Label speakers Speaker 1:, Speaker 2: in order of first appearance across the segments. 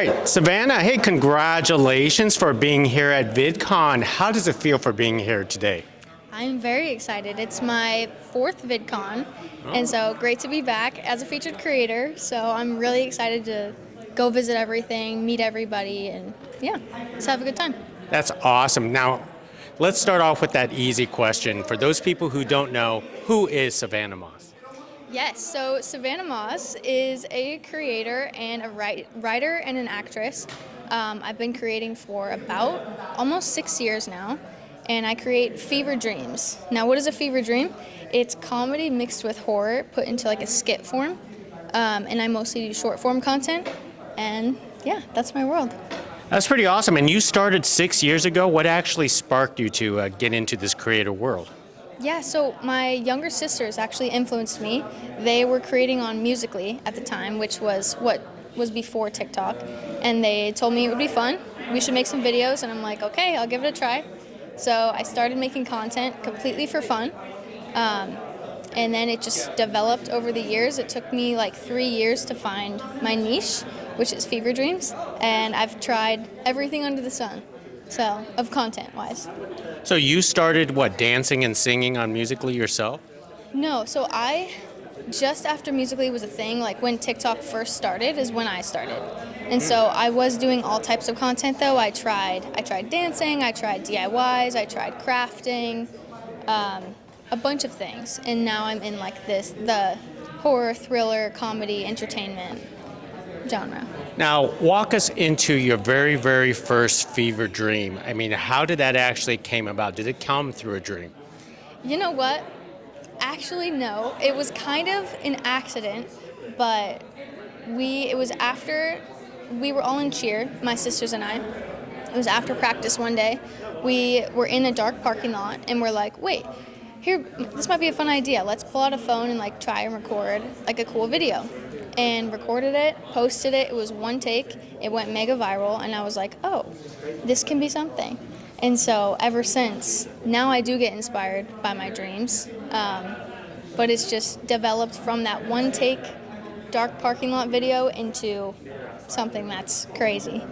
Speaker 1: right, Savanah, hey, congratulations for being here at VidCon. How does it feel for being here today?
Speaker 2: I'm very excited. It's my fourth VidCon, and so great to be back as a featured creator. So I'm really excited to go visit everything, meet everybody, and yeah, just have a good time.
Speaker 1: That's awesome. Now, let's start off with that easy question. For those people who don't know, who is Savanah Moss?
Speaker 2: Yes, so Savanah Moss is a creator and a writer and an actress. I've been creating for about almost 6 years now, and I create fever dreams. Now, what is a fever dream? It's comedy mixed with horror put into like a skit form, and I mostly do short form content, and yeah, that's my world.
Speaker 1: That's pretty awesome. And you started 6 years ago. What actually sparked you to get into this creative world?
Speaker 2: Yeah, so my younger sisters actually influenced me. They were creating on Musically at the time, which was what was before TikTok, and they told me it would be fun. We should make some videos, and I'm like, okay, I'll give it a try. So I started making content completely for fun, and then it just developed over the years. It took me like 3 years to find my niche, which is fever dreams, and I've tried everything under the sun, so of content-wise.
Speaker 1: So you started what, dancing and singing on Musically yourself?
Speaker 2: No, so I just after Musically was a thing, like when TikTok first started is when I started. And so I was doing all types of content though. I tried dancing, I tried DIYs, I tried crafting, a bunch of things. And now I'm in like the horror, thriller, comedy, entertainment genre.
Speaker 1: Now, walk us into your very, very first fever dream. I mean, how did that actually came about? Did it come through a dream?
Speaker 2: You know what? Actually, no. It was kind of an accident, but it was after we were all in cheer, my sisters and I. It was after practice one day. We were in a dark parking lot, and we're like, wait, here, this might be a fun idea. Let's pull out a phone and like try and record like a cool video. And recorded it, posted it. It was one take. It went mega viral, and I was like, oh, this can be something. And so ever since, now I do get inspired by my dreams, but it's just developed from that one take dark parking lot video into something that's crazy.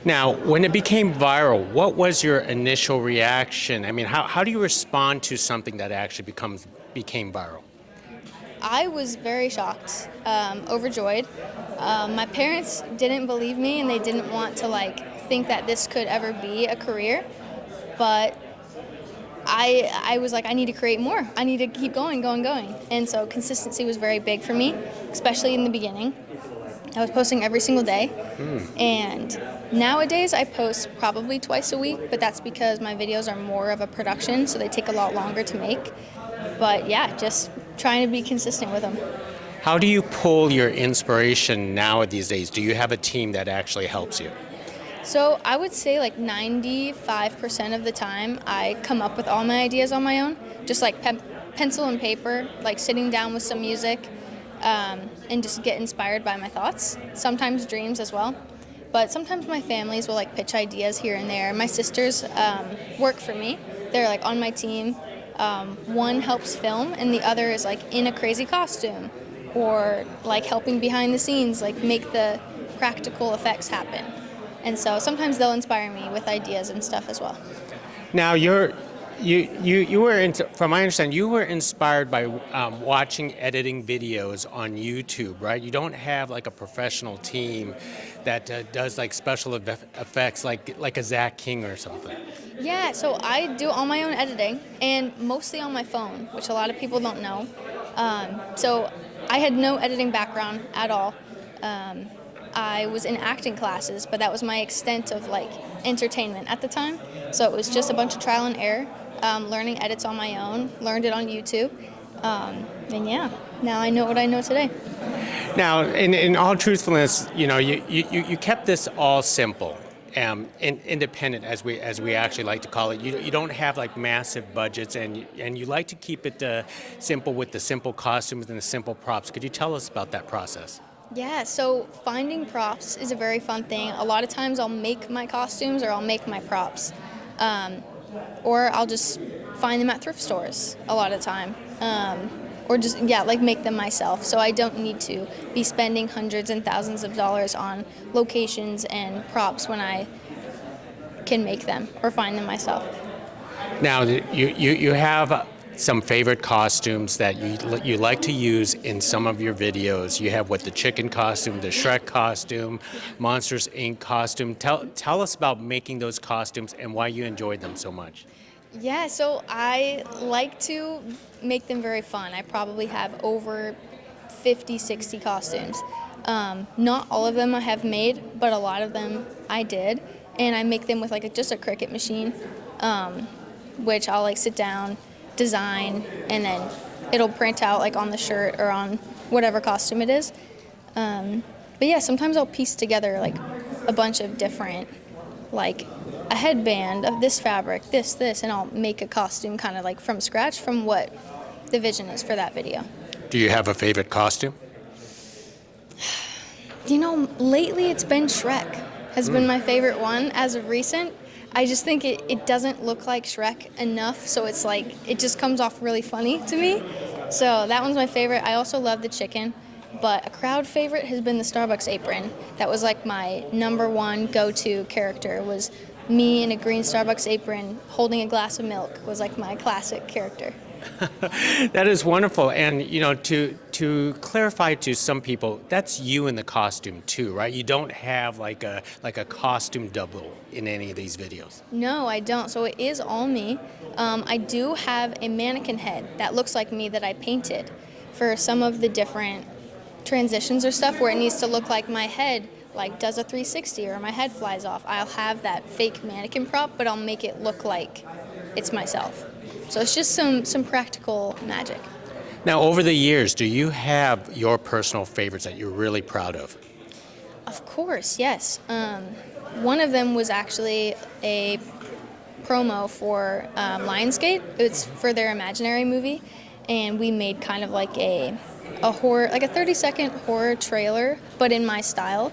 Speaker 1: Now, when it became viral, what was your initial reaction? I mean, how do you respond to something that actually became viral?
Speaker 2: I was very shocked, overjoyed. My parents didn't believe me, and they didn't want to think that this could ever be a career. But I was like, I need to create more. I need to keep going. And so consistency was very big for me, especially in the beginning. I was posting every single day. And nowadays I post probably twice a week, but that's because my videos are more of a production, so they take a lot longer to make. But yeah, just trying to be consistent with them.
Speaker 1: How do you pull your inspiration now these days? Do you have a team that actually helps you?
Speaker 2: So I would say like 95% of the time I come up with all my ideas on my own, just like pencil and paper, like sitting down with some music, and just get inspired by my thoughts. Sometimes dreams as well. But sometimes my families will like pitch ideas here and there. My sisters work for me. They're like on my team. One helps film, and the other is like in a crazy costume, or like helping behind the scenes, like make the practical effects happen. And so sometimes they'll inspire me with ideas and stuff as well.
Speaker 1: Now, from my understanding, you were inspired by watching editing videos on YouTube, right? You don't have like a professional team that does like special effects, like a Zach King or something.
Speaker 2: Yeah, so I do all my own editing, and mostly on my phone, which a lot of people don't know. So I had no editing background at all. I was in acting classes, but that was my extent of like entertainment at the time. So it was just a bunch of trial and error, learning edits on my own, learned it on YouTube, and yeah, now I know what I know today.
Speaker 1: Now, in all truthfulness, you kept this all simple. Independent, as we actually like to call it. You don't have like massive budgets, and you like to keep it simple with the simple costumes and the simple props. Could you tell us about that process?
Speaker 2: Yeah, so finding props is a very fun thing. A lot of times I'll make my costumes or I'll make my props, or I'll just find them at thrift stores a lot of the time. or just, yeah, like make them myself. So I don't need to be spending hundreds and thousands of dollars on locations and props when I can make them or find them myself.
Speaker 1: Now, you have some favorite costumes that you like to use in some of your videos. You have the chicken costume, the Shrek costume, Monsters Inc. costume. Tell us about making those costumes and why you enjoyed them so much.
Speaker 2: Yeah, so I like to make them very fun. I probably have over 50, 60 costumes. Not all of them I have made, but a lot of them I did. And I make them with just a Cricut machine, which I'll sit down, design, and then it'll print out on the shirt or on whatever costume it is. But yeah, sometimes I'll piece together a bunch of different, a headband of this fabric, this, and I'll make a costume kind of from scratch from what the vision is for that video.
Speaker 1: Do you have a favorite costume?
Speaker 2: Lately it's been Shrek has been my favorite one as of recent. I just think it doesn't look like Shrek enough, so it's it just comes off really funny to me. So that one's my favorite. I also love the chicken, but a crowd favorite has been the Starbucks apron. That was my number one go-to character, was me in a green Starbucks apron holding a glass of milk was my classic character.
Speaker 1: That is wonderful. And, to clarify to some people, that's you in the costume too, right? You don't have a costume double in any of these videos.
Speaker 2: No, I don't. So it is all me. I do have a mannequin head that looks like me that I painted for some of the different transitions or stuff where it needs to look like my head does a 360 or my head flies off. I'll have that fake mannequin prop, but I'll make it look like it's myself. So it's just some practical magic.
Speaker 1: Now, over the years, do you have your personal favorites that you're really proud of?
Speaker 2: Of course, yes. One of them was actually a promo for Lionsgate. It's for their Imaginary movie, and we made kind of a horror, a 30-second horror trailer, but in my style.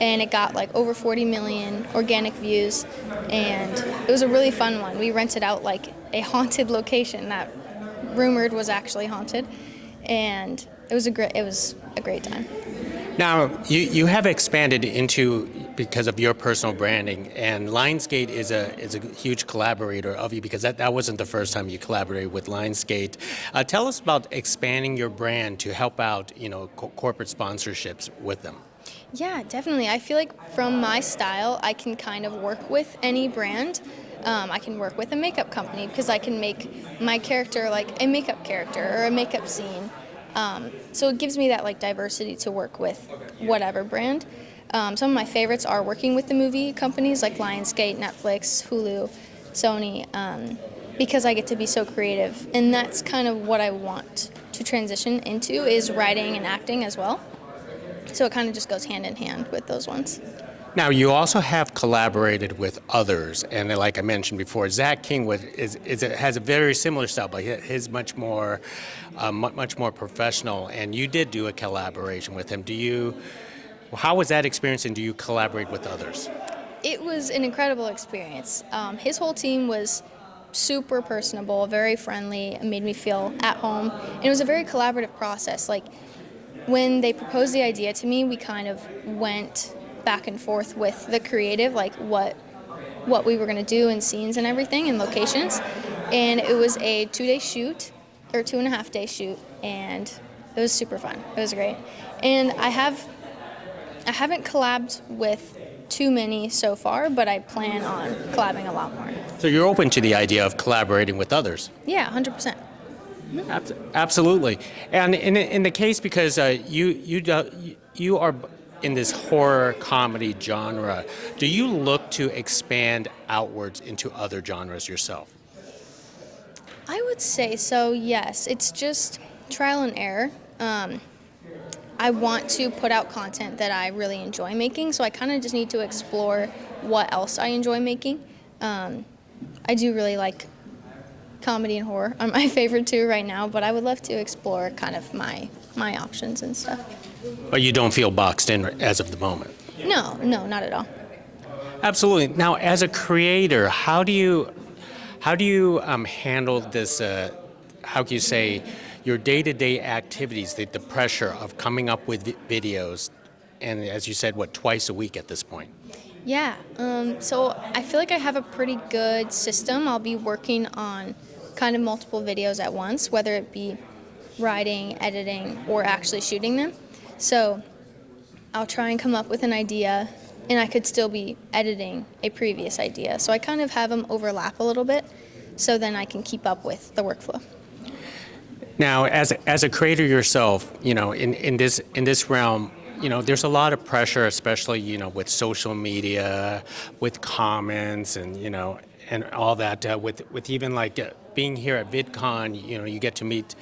Speaker 2: And it got over 40 million organic views, and it was a really fun one. We rented out a haunted location that rumored was actually haunted, and it was a great time.
Speaker 1: Now, you have expanded into, because of your personal branding, and Lionsgate is a huge collaborator of you, because that wasn't the first time you collaborated with Lionsgate. Tell us about expanding your brand to help out, corporate sponsorships with them.
Speaker 2: Yeah, definitely. I feel from my style, I can kind of work with any brand. I can work with a makeup company because I can make my character a makeup character or a makeup scene. So it gives me that diversity to work with whatever brand. Some of my favorites are working with the movie companies like Lionsgate, Netflix, Hulu, Sony, because I get to be so creative. And that's kind of what I want to transition into, is writing and acting as well. So it kind of just goes hand in hand with those ones.
Speaker 1: Now, you also have collaborated with others, and like I mentioned before, Zach King has a very similar style, but his much more professional. And you did do a collaboration with him. How was that experience, and do you collaborate with others?
Speaker 2: It was an incredible experience. His whole team was super personable, very friendly, made me feel at home. And it was a very collaborative process. When they proposed the idea to me, we kind of went back and forth with the creative, what we were going to do in scenes and everything and locations. And it was a 2-day shoot, or 2.5-day shoot, and it was super fun. It was great. And I haven't collabed with too many so far, but I plan on collabing a lot more.
Speaker 1: So you're open to the idea of collaborating with others?
Speaker 2: Yeah, 100%.
Speaker 1: Absolutely. And in the case, because you are in this horror comedy genre, do you look to expand outwards into other genres yourself?
Speaker 2: I would say so, yes. It's just trial and error. I want to put out content that I really enjoy making, so I kind of just need to explore what else I enjoy making. I do really like comedy and horror are my favorite two right now, but I would love to explore kind of my options and stuff.
Speaker 1: But you don't feel boxed in as of the moment?
Speaker 2: No, not at all.
Speaker 1: Absolutely. Now, as a creator, how do you handle this? How can you say your day-to-day activities, the pressure of coming up with videos, and as you said, what, twice a week at this point?
Speaker 2: Yeah, so I feel like I have a pretty good system. I'll be working on kind of multiple videos at once, whether it be writing, editing, or actually shooting them. So I'll try and come up with an idea, and I could still be editing a previous idea. So I kind of have them overlap a little bit, so then I can keep up with the workflow.
Speaker 1: Now, as a creator yourself, in this realm, there's a lot of pressure, especially, with social media, with comments, and all that. With even like being here at VidCon, you get to meet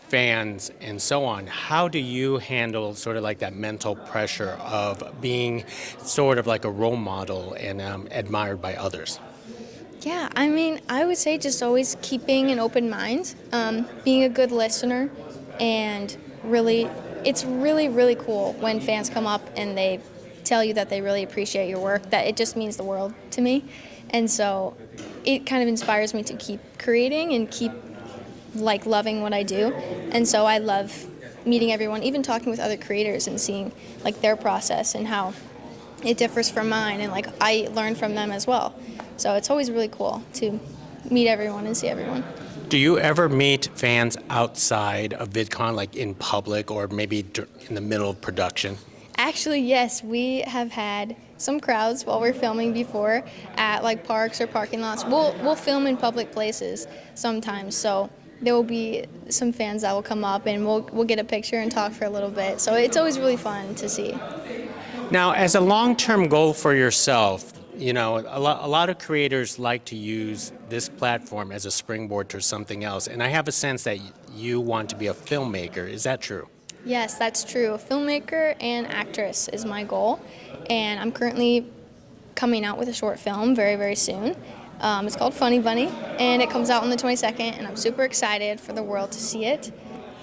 Speaker 1: fans and so on. How do you handle sort of like that mental pressure of being sort of like a role model and admired by others?
Speaker 2: Yeah, I mean, I would say just always keeping an open mind, being a good listener, and really, it's really, really cool when fans come up and they tell you that they really appreciate your work, that it just means the world to me. And so it kind of inspires me to keep creating and keep like loving what I do. And so I love meeting everyone, even talking with other creators and seeing like their process and how it differs from mine, and like I learn from them as well. So it's always really cool to meet everyone and see everyone.
Speaker 1: Do you ever meet fans outside of VidCon, like in public or maybe in the middle of production?
Speaker 2: Actually, yes, we have had some crowds while we're filming before at like parks or parking lots. We'll film in public places sometimes, so there will be some fans that will come up and we'll get a picture and talk for a little bit. So it's always really fun to see.
Speaker 1: Now, as a long-term goal for yourself, a lot of creators like to use this platform as a springboard to something else, and I have a sense that you want to be a filmmaker. Is that true?
Speaker 2: Yes, that's true. A filmmaker and actress is my goal, and I'm currently coming out with a short film very, very soon. It's called Funny Bunny, and it comes out on the 22nd, and I'm super excited for the world to see it.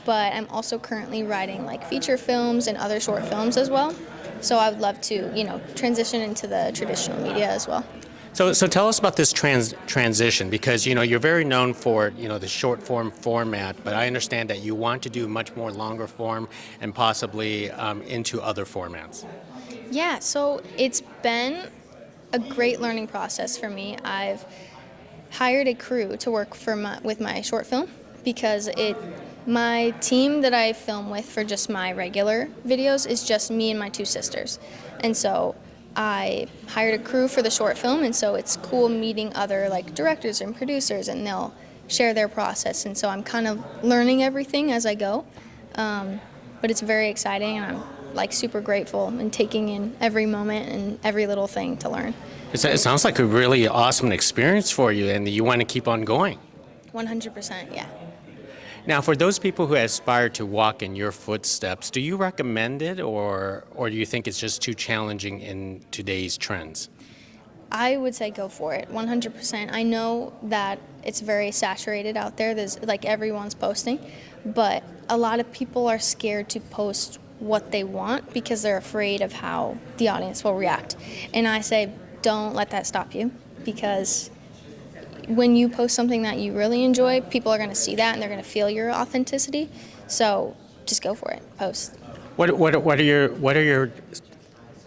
Speaker 2: But I'm also currently writing like feature films and other short films as well. So I would love to, transition into the traditional media as well.
Speaker 1: So tell us about this transition, because you're very known for the short form format, but I understand that you want to do much more longer form and possibly into other formats.
Speaker 2: Yeah, so it's been a great learning process for me. I've hired a crew to work with my short film because my team that I film with for just my regular videos is just me and my two sisters. And so I hired a crew for the short film, and so it's cool meeting other like directors and producers, and they'll share their process. And so I'm kind of learning everything as I go. But it's very exciting, and I'm like super grateful and taking in every moment and every little thing to learn.
Speaker 1: It sounds like a really awesome experience for you, and you want to keep on going.
Speaker 2: 100%, yeah.
Speaker 1: Now, for those people who aspire to walk in your footsteps, do you recommend it, or do you think it's just too challenging in today's trends?
Speaker 2: I would say go for it, 100%. I know that it's very saturated out there. There's like everyone's posting, but a lot of people are scared to post what they want because they're afraid of how the audience will react. And I say, don't let that stop you, because when you post something that you really enjoy, people are going to see that and they're going to feel your authenticity. So just go for it. Post.
Speaker 1: What are your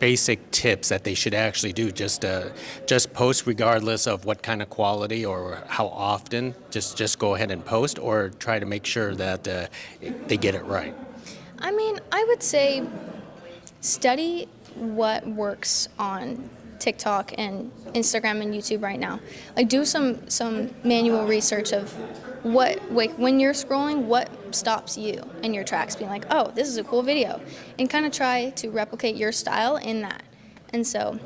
Speaker 1: basic tips that they should actually do? Just post regardless of what kind of quality or how often. Just go ahead and post, or try to make sure that they get it right.
Speaker 2: I mean, I would say study what works on TikTok and Instagram and YouTube right now. Like do some manual research of when you're scrolling, what stops you in your tracks, being like, oh, this is a cool video, and kind of try to replicate your style in that. And so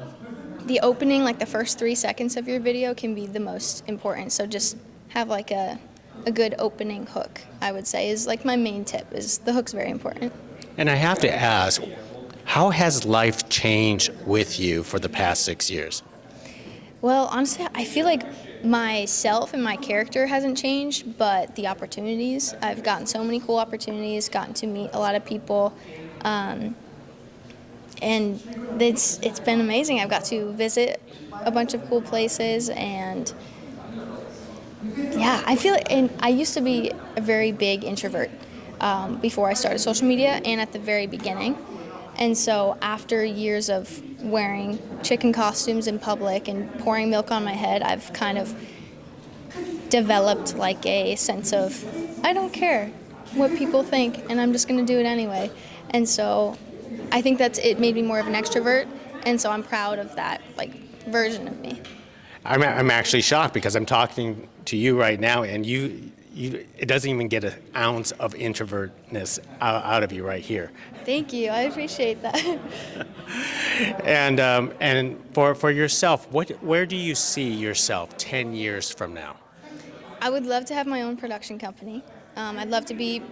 Speaker 2: the opening, like the first 3 seconds of your video, can be the most important. So just have like a good opening hook, I would say, is like my main tip. Is the hook's very important.
Speaker 1: And I have to ask, how has life changed with you for the past 6 years?
Speaker 2: Well, honestly, I feel like myself and my character hasn't changed, but the opportunities. I've gotten so many cool opportunities, gotten to meet a lot of people, and it's been amazing. I've got to visit a bunch of cool places, and yeah, I feel and I used to be a very big introvert, before I started social media and at the very beginning. And so after years of wearing chicken costumes in public and pouring milk on my head, I've kind of developed like a sense of, I don't care what people think, and I'm just going to do it anyway. And so I think it made me more of an extrovert, and so I'm proud of that like version of me.
Speaker 1: I'm actually shocked because I'm talking to you right now, and it doesn't even get an ounce of introvertness out of you right here.
Speaker 2: Thank you. I appreciate that.
Speaker 1: And for yourself, where do you see yourself 10 years from now?
Speaker 2: I would love to have my own production company. I'd love to be,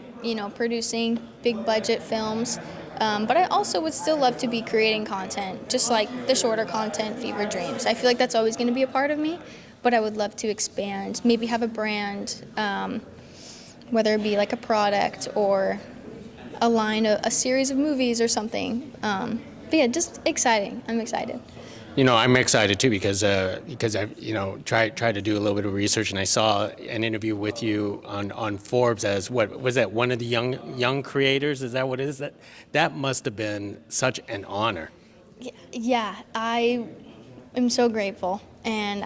Speaker 2: producing big budget films. But I also would still love to be creating content, just like the shorter content, Fever Dreams. I feel like that's always going to be a part of me, but I would love to expand, maybe have a brand, whether it be like a product or a line, a series of movies or something. But yeah, just exciting. I'm excited.
Speaker 1: I'm excited too because I've tried to do a little bit of research, and I saw an interview with you on Forbes as what was that, one of the young creators? Is that what it is? That must have been such an honor.
Speaker 2: Yeah, I am so grateful, and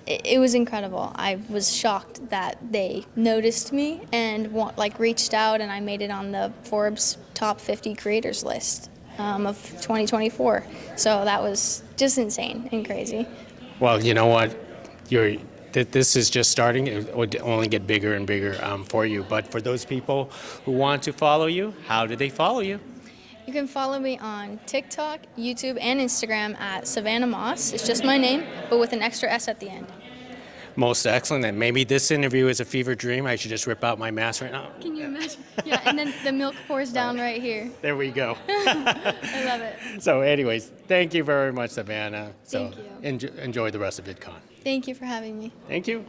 Speaker 2: it was incredible. I was shocked that they noticed me and reached out, and I made it on the Forbes top 50 creators list of 2024. So that was just insane and crazy.
Speaker 1: Well, you know what? This is just starting. It would only get bigger and bigger for you. But for those people who want to follow you, how do they follow you?
Speaker 2: You can follow me on TikTok, YouTube, and Instagram at Savanah Moss. It's just my name, but with an extra S at the end.
Speaker 1: Most excellent. And maybe this interview is a fever dream. I should just rip out my mask right now.
Speaker 2: Can you imagine? Yeah, and then the milk pours down right here.
Speaker 1: There we go.
Speaker 2: I love it.
Speaker 1: So anyways, thank you very much, Savanah.
Speaker 2: Thank you.
Speaker 1: Enjoy the rest of VidCon.
Speaker 2: Thank you for having me.
Speaker 1: Thank you.